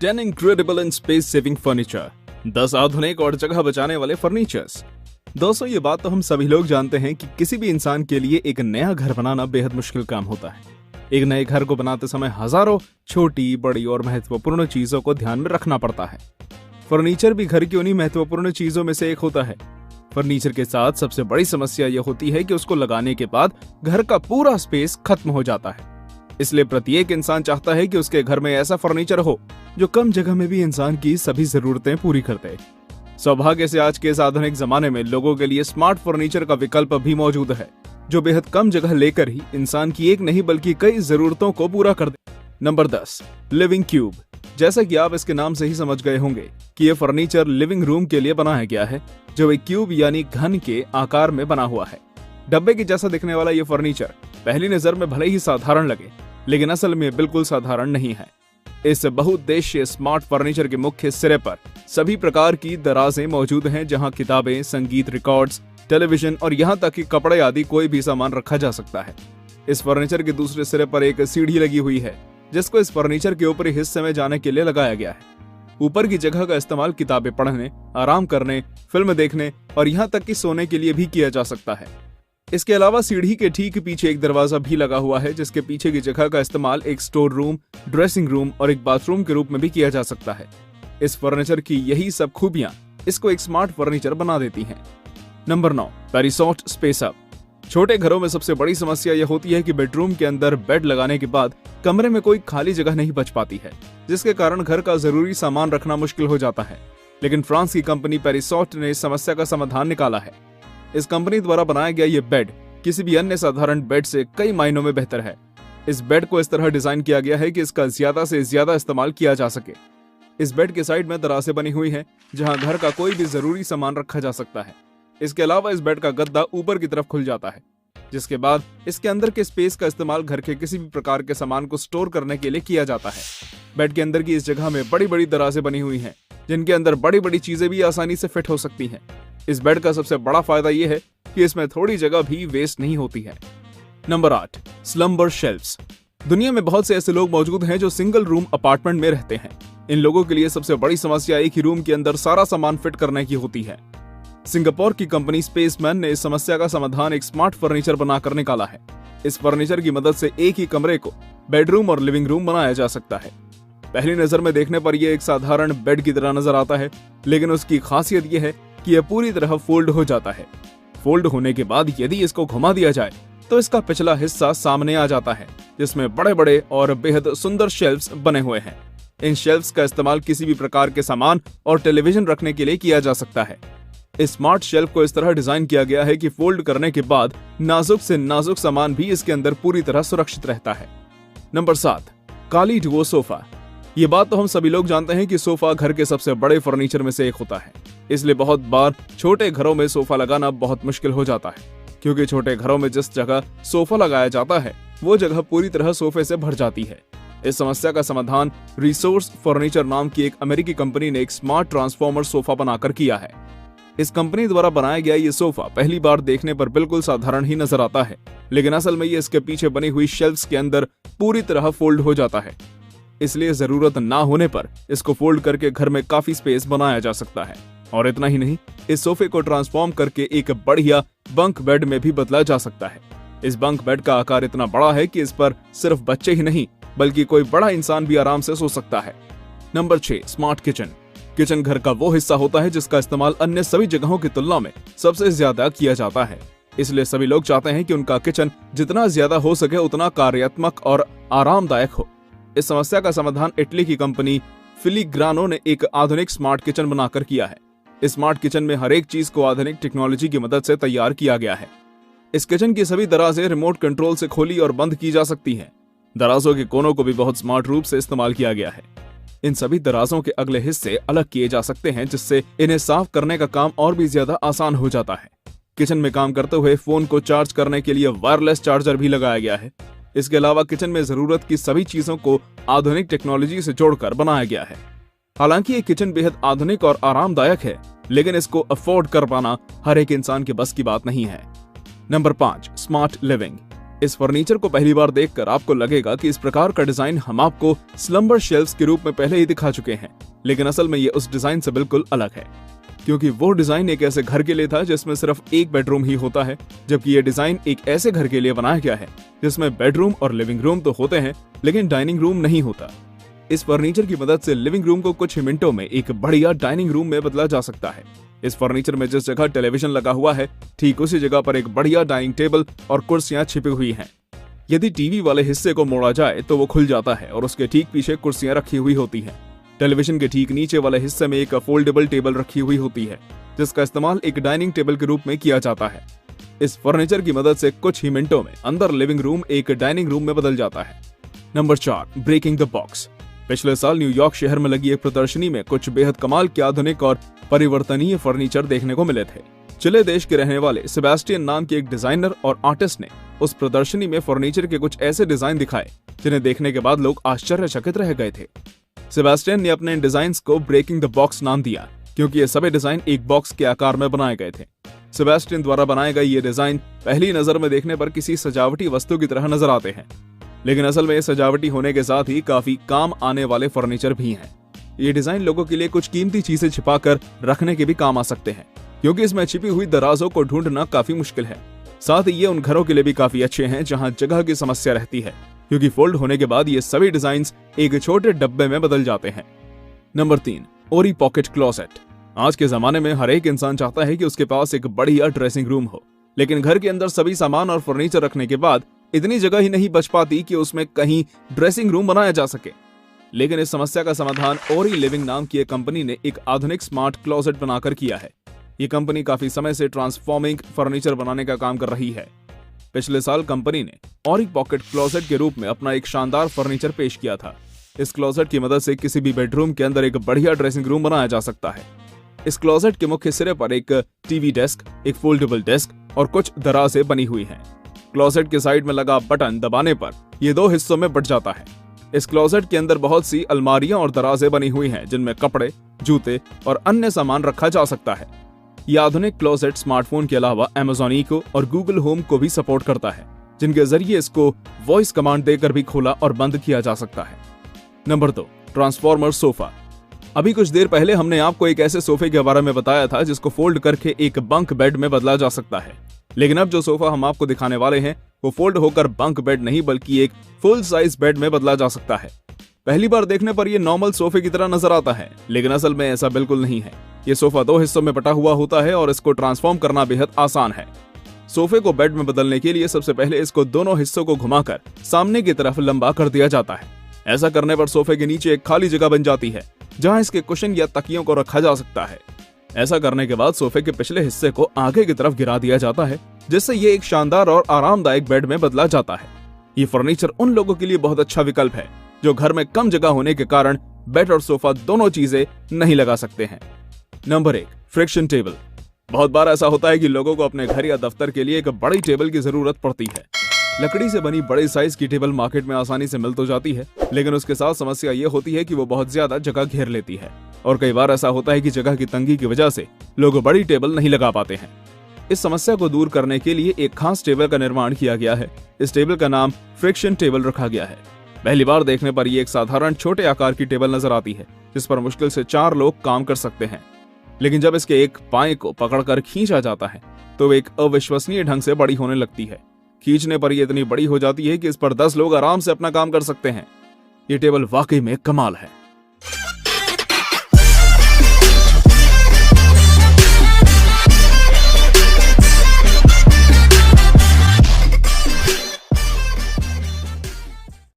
10 incredible and space saving furniture, 10 आधुनिक और जगह बचाने वाले फर्नीचर्स। दोस्तों, ये बात तो हम सभी लोग जानते हैं कि किसी भी इंसान के लिए एक नया घर बनाना बेहद मुश्किल काम होता है। एक नए घर को बनाते समय हजारों छोटी, बड़ी और महत्वपूर्ण चीजों को ध्यान में रखना पड़ता है। फर्नीचर भी घर की उन्हीं महत्वपूर्ण चीजों में से एक होता है। फर्नीचर के साथ सबसे बड़ी समस्या यह होती है कि उसको लगाने के बाद घर का पूरा स्पेस खत्म हो जाता है। इसलिए प्रत्येक इंसान चाहता है कि उसके घर में ऐसा फर्नीचर हो जो कम जगह में भी इंसान की सभी जरूरतें पूरी कर दे। सौभाग्य से आज के इस आधुनिक जमाने में लोगों के लिए स्मार्ट फर्नीचर का विकल्प भी मौजूद है, जो बेहद कम जगह लेकर ही इंसान की एक नहीं बल्कि कई जरूरतों को पूरा कर दे। Number 10, living cube. जैसा कि आप इसके नाम से ही समझ गए होंगे कि यह फर्नीचर लिविंग रूम के लिए बनाया गया है, जो एक क्यूब यानी घन के आकार में बना हुआ है। डब्बे के जैसा दिखने वाला यह फर्नीचर पहली नजर में भले ही साधारण लगे, लेकिन असल में बिल्कुल साधारण नहीं है। इस बहुउद्देश्य स्मार्ट फर्नीचर के मुख्य सिरे पर सभी प्रकार की दराजें मौजूद हैं, जहां किताबें, संगीत रिकॉर्ड्स, टेलीविजन और यहां तक कि कपड़े आदि कोई भी सामान रखा जा सकता है। इस फर्नीचर के दूसरे सिरे पर एक सीढ़ी लगी हुई है, जिसको इस फर्नीचर के ऊपरी हिस्से में जाने के लिए लगाया गया है। ऊपर की जगह का इस्तेमाल किताबें पढ़ने, आराम करने, फिल्म देखने और यहां तक कि सोने के लिए भी किया जा सकता है। इसके अलावा सीढ़ी के ठीक पीछे एक दरवाजा भी लगा हुआ है, जिसके पीछे की जगह का इस्तेमाल एक स्टोर रूम, ड्रेसिंग रूम और एक बाथरूम के रूप में भी किया जा सकता है। इस फर्नीचर की यही सब खूबियां इसको एक स्मार्ट फर्नीचर बना देती हैं। Number 9, Parisot space hub. छोटे घरों में सबसे बड़ी समस्या यह होती है कि बेडरूम के अंदर बेड लगाने के बाद कमरे में कोई खाली जगह नहीं बच पाती है, जिसके कारण घर का जरूरी सामान रखना मुश्किल हो जाता है। लेकिन फ्रांस की कंपनी पेरिसॉट ने इस समस्या का समाधान निकाला है। इस कंपनी द्वारा बनाया गया ये बेड किसी भी अन्य साधारण बेड से कई मायनों में बेहतर है। इस बेड को इस तरह डिजाइन किया गया है कि इसका ज्यादा से ज्यादा इस्तेमाल किया जा सके। इस बेड के साइड में दराजें बनी हुई हैं, जहां घर का कोई भी जरूरी सामान रखा जा सकता है। इसके अलावा इस बेड का गद्दा ऊपर की तरफ खुल जाता है, जिसके बाद इसके अंदर के स्पेस का इस्तेमाल घर के किसी भी प्रकार के सामान को स्टोर करने के लिए किया जाता है। बेड के अंदर की इस जगह में बड़ी बड़ी दराजें बनी हुई हैं, जिनके अंदर बड़ी बड़ी चीजें भी आसानी से फिट हो सकती हैं। इस बेड का सबसे बड़ा फायदा यह है कि इसमें थोड़ी जगह भी वेस्ट नहीं होती है। Number 8, slumber shelves. दुनिया में बहुत से ऐसे लोग मौजूद हैं जो सिंगल रूम अपार्टमेंट में रहते हैं। इन लोगों के लिए सबसे बड़ी समस्या एक ही रूम के अंदर सारा सामान फिट करने की होती है। सिंगापुर की कंपनी स्पेसमैन ने इस समस्या का समाधान एक स्मार्ट फर्नीचर बनाकर निकाला है। इस फर्नीचर की मदद से एक ही कमरे को बेडरूम और लिविंग रूम बनाया जा सकता है। पहली नजर में देखने पर यह एक साधारण बेड की तरह नजर आता है, लेकिन उसकी खासियत यह है कि यह पूरी तरह फोल्ड हो जाता है। फोल्ड होने के बाद यदि इसको घुमा दिया जाए तो इसका पिछला हिस्सा सामने आ जाता है, जिसमें बड़े बड़े और बेहद सुंदर शेल्फ्स बने हुए हैं। इन शेल्फ्स का इस्तेमाल किसी भी प्रकार के सामान और टेलीविजन रखने के लिए किया जा सकता है। इस स्मार्ट शेल्फ को इस तरह डिजाइन किया गया है कि फोल्ड करने के बाद नाजुक से नाजुक सामान भी इसके अंदर पूरी तरह सुरक्षित रहता है। नंबर 7, काली डुओ सोफा। ये बात तो हम सभी लोग जानते हैं कि सोफा घर के सबसे बड़े फर्नीचर में से एक होता है। इसलिए बहुत बार छोटे घरों में सोफा लगाना बहुत मुश्किल हो जाता है, क्योंकि छोटे घरों में जिस जगह सोफा लगाया जाता है वो जगह पूरी तरह सोफे से भर जाती है। इस समस्या का समाधान रिसोर्स फर्नीचर नाम की एक अमेरिकी कंपनी ने एक स्मार्ट ट्रांसफॉर्मर सोफा बनाकर किया है। इस कंपनी द्वारा बनाया गया ये सोफा पहली बार देखने पर बिल्कुल साधारण ही नजर आता है, लेकिन असल में ये इसके पीछे बनी हुई शेल्फ्स के अंदर पूरी तरह फोल्ड हो जाता है। इसलिए जरूरत ना होने पर इसको फोल्ड करके घर में काफी स्पेस बनाया जा सकता है। और इतना ही नहीं, इस सोफे को ट्रांसफॉर्म करके एक बढ़िया बंक बेड में भी बदला जा सकता है। इस बंक बेड का आकार इतना बड़ा है कि इस पर सिर्फ बच्चे ही नहीं बल्कि कोई बड़ा इंसान भी आराम से सो सकता है। Number 6, smart kitchen. किचन घर का वो हिस्सा होता है जिसका इस्तेमाल अन्य सभी जगहों की तुलना में सबसे ज्यादा किया जाता है। इसलिए सभी लोग चाहते हैं कि उनका किचन जितना ज्यादा हो सके उतना कार्यात्मक और आरामदायक हो। इस समस्या का समाधान इटली की कंपनी फिलिग्रानो ने एक आधुनिक स्मार्ट किचन बनाकर किया है। इस स्मार्ट किचन में हर एक चीज को आधुनिक टेक्नोलॉजी की मदद से तैयार किया गया है। इस किचन की सभी दराजें रिमोट कंट्रोल से खोली और बंद की जा सकती हैं। दराजों के कोनों को भी बहुत स्मार्ट रूप से इस्तेमाल किया गया है। इन सभी दराजों के अगले हिस्से अलग किए जा सकते हैं, जिससे इन्हें साफ करने का काम और भी ज्यादा आसान हो जाता है। किचन में काम करते हुए फोन को चार्ज करने के लिए वायरलेस चार्जर भी लगाया गया है। इसके अलावा किचन में जरूरत की सभी चीजों को आधुनिक टेक्नोलॉजी से जोड़कर बनाया गया है। हालांकि ये किचन बेहद आधुनिक और आरामदायक है, लेकिन इसको अफोर्ड कर पाना हर एक इंसान के बस की बात नहीं है। Number 5, smart living. इस फर्नीचर को पहली बार देखकर आपको लगेगा कि इस प्रकार का डिजाइन हम आपको स्लम्बर शेल्फ्स के रूप में पहले ही दिखा चुके हैं, लेकिन असल में ये उस डिजाइन से बिल्कुल अलग है, क्योंकि वो डिजाइन एक ऐसे घर के लिए था जिसमें सिर्फ एक बेडरूम ही होता है, जबकि ये डिजाइन एक ऐसे घर के लिए बनाया गया है जिसमें बेडरूम और लिविंग रूम तो होते हैं लेकिन डाइनिंग रूम नहीं होता। इस फर्नीचर की मदद से लिविंग रूम को कुछ ही मिनटों में एक बढ़िया डाइनिंग रूम में बदला जा सकता है। इस फर्नीचर में जिस जगह टेलीविजन लगा हुआ है, ठीक उसी जगह पर एक बढ़िया डाइनिंग टेबल और कुर्सियां छिपी हुई हैं। यदि टीवी वाले हिस्से को मोड़ा जाए तो वो खुल जाता है और उसके ठीक पीछे कुर्सियां रखी हुई होती हैं। टेलीविजन के ठीक नीचे वाले हिस्से में एक फोल्डेबल टेबल रखी हुई होती है, जिसका इस्तेमाल एक डाइनिंग टेबल के रूप में किया जाता है। इस फर्नीचर की मदद से कुछ ही मिनटों में अंदर लिविंग रूम एक डाइनिंग रूम में बदल जाता है। Number 4, breaking the box. पिछले साल न्यूयॉर्क शहर में लगी एक प्रदर्शनी में कुछ बेहद कमाल के आधुनिक और परिवर्तनीय फर्नीचर देखने को मिले थे। चिले देश के रहने वाले सेबेस्टियन नाम के एक डिजाइनर और आर्टिस्ट ने उस प्रदर्शनी में फर्नीचर के कुछ ऐसे डिजाइन दिखाए जिन्हें देखने के बाद लोग आश्चर्यचकित रह गए थे। सेबेस्टियन ने अपने इन डिजाइन्स को ब्रेकिंग द बॉक्स नाम दिया, क्योंकि ये सभी डिजाइन एक बॉक्स के आकार में बनाए गए थे। सेबेस्टियन द्वारा बनाए गए ये डिजाइन पहली नजर में देखने पर किसी सजावटी वस्तु की तरह नजर आते हैं, लेकिन असल में सजावटी होने के साथ ही काफी काम आने वाले फर्नीचर भी हैं। ये डिजाइन लोगों के लिए कुछ कीमती चीजें छिपाकर रखने के भी काम आ सकते हैं, क्योंकि इसमें छिपी हुई दराजों को ढूंढना काफी मुश्किल है। साथ ही ये उन घरों के लिए भी काफी अच्छे हैं जहां जगह की समस्या रहती है, क्योंकि फोल्ड होने के बाद ये सभी डिजाइन्स एक छोटे डब्बे में बदल जाते हैं। नंबर 3, ओरी पॉकेट क्लोसेट। आज के जमाने में हर एक इंसान चाहता है कि उसके पास एक बढ़िया ड्रेसिंग रूम हो, लेकिन घर के अंदर सभी सामान और फर्नीचर रखने के बाद इतनी जगह ही नहीं बच पाती कि उसमें कहीं ड्रेसिंग रूम बनाया जा सके। लेकिन इस समस्या का समाधान ओरी लिविंग नाम की एक कंपनी ने एक आधुनिक स्मार्ट क्लोसेट बनाकर किया है। ये कंपनी काफी समय से ट्रांसफॉर्मिंग फर्नीचर बनाने का काम कर रही है। पिछले साल कंपनी ने ओरी पॉकेट क्लोसेट के रूप में अपना एक शानदार फर्नीचर पेश किया था। इस क्लोसेट की मदद से किसी भी बेडरूम के अंदर एक बढ़िया ड्रेसिंग रूम बनाया जा सकता है। इस क्लोसेट के मुख्य सिरे पर एक टीवी डेस्क, एक फोल्डेबल डेस्क और कुछ दराजें बनी हुई हैं। क्लोसेट के साइड में लगा बटन दबाने पर यह 2 हिस्सों में बंट जाता है। इस क्लोसेट के अंदर बहुत सी अलमारियां और दराजें बनी हुई हैं, जिनमें कपड़े, जूते और अन्य सामान रखा जा सकता है। यह आधुनिक क्लोसेट स्मार्टफोन के अलावा Amazon Echo और Google Home को भी सपोर्ट करता है, जिनके जरिए इसको वॉइस कमांड देकर भी खोला और बंद किया जा सकता है। Number 2, transformer sofa. अभी कुछ देर पहले हमने आपको एक ऐसे सोफे के बारे में बताया था जिसको फोल्ड करके एक बंक बेड में बदला जा सकता है, लेकिन अब जो सोफा हम आपको दिखाने वाले हैं वो फोल्ड होकर बंक बेड नहीं बल्कि एक फुल साइज बेड में बदला जा सकता है। पहली बार देखने पर ये नॉर्मल सोफे की तरह नजर आता है, लेकिन असल में ऐसा बिल्कुल नहीं है। ये सोफा 2 हिस्सों में बटा हुआ होता है और इसको ट्रांसफॉर्म करना बेहद आसान है। सोफे को बेड में बदलने के लिए सबसे पहले इसको दोनों हिस्सों को घुमाकर सामने की तरफ लंबा कर दिया जाता है। ऐसा करने पर सोफे के नीचे एक खाली जगह बन जाती है जहां इसके कुशन या तकियों को रखा जा सकता है। ऐसा करने के बाद सोफे के पिछले हिस्से को आगे की तरफ गिरा दिया जाता है, जिससे ये एक शानदार और आरामदायक बेड में बदला जाता है। ये फर्नीचर उन लोगों के लिए बहुत अच्छा विकल्प है जो घर में कम जगह होने के कारण बेड और सोफा दोनों चीजें नहीं लगा सकते हैं। Number 1, friction table. बहुत बार ऐसा होता है कि लोगों को अपने घर या दफ्तर के लिए एक बड़ी टेबल की जरूरत पड़ती है। लकड़ी से बनी बड़े साइज की टेबल मार्केट में आसानी से मिल तो जाती है, लेकिन उसके साथ समस्या ये होती है कि वो बहुत ज्यादा जगह घेर लेती है और कई बार ऐसा होता है कि जगह की तंगी की वजह से लोग बड़ी टेबल नहीं लगा पाते हैं। इस समस्या को दूर करने के लिए एक खास टेबल का निर्माण किया गया है। इस टेबल का नाम फ्रिक्शन टेबल रखा गया है। पहली बार देखने पर यह एक साधारण छोटे आकार की टेबल नजर आती है, जिस पर मुश्किल से 4 लोग काम कर सकते हैं, लेकिन जब इसके एक पाए को पकड़कर खींचा जाता है तो एक अविश्वसनीय ढंग से बड़ी होने लगती है। खींचने पर यह इतनी बड़ी हो जाती है कि इस पर 10 लोग आराम से अपना काम कर सकते हैं। ये टेबल वाकई में कमाल है।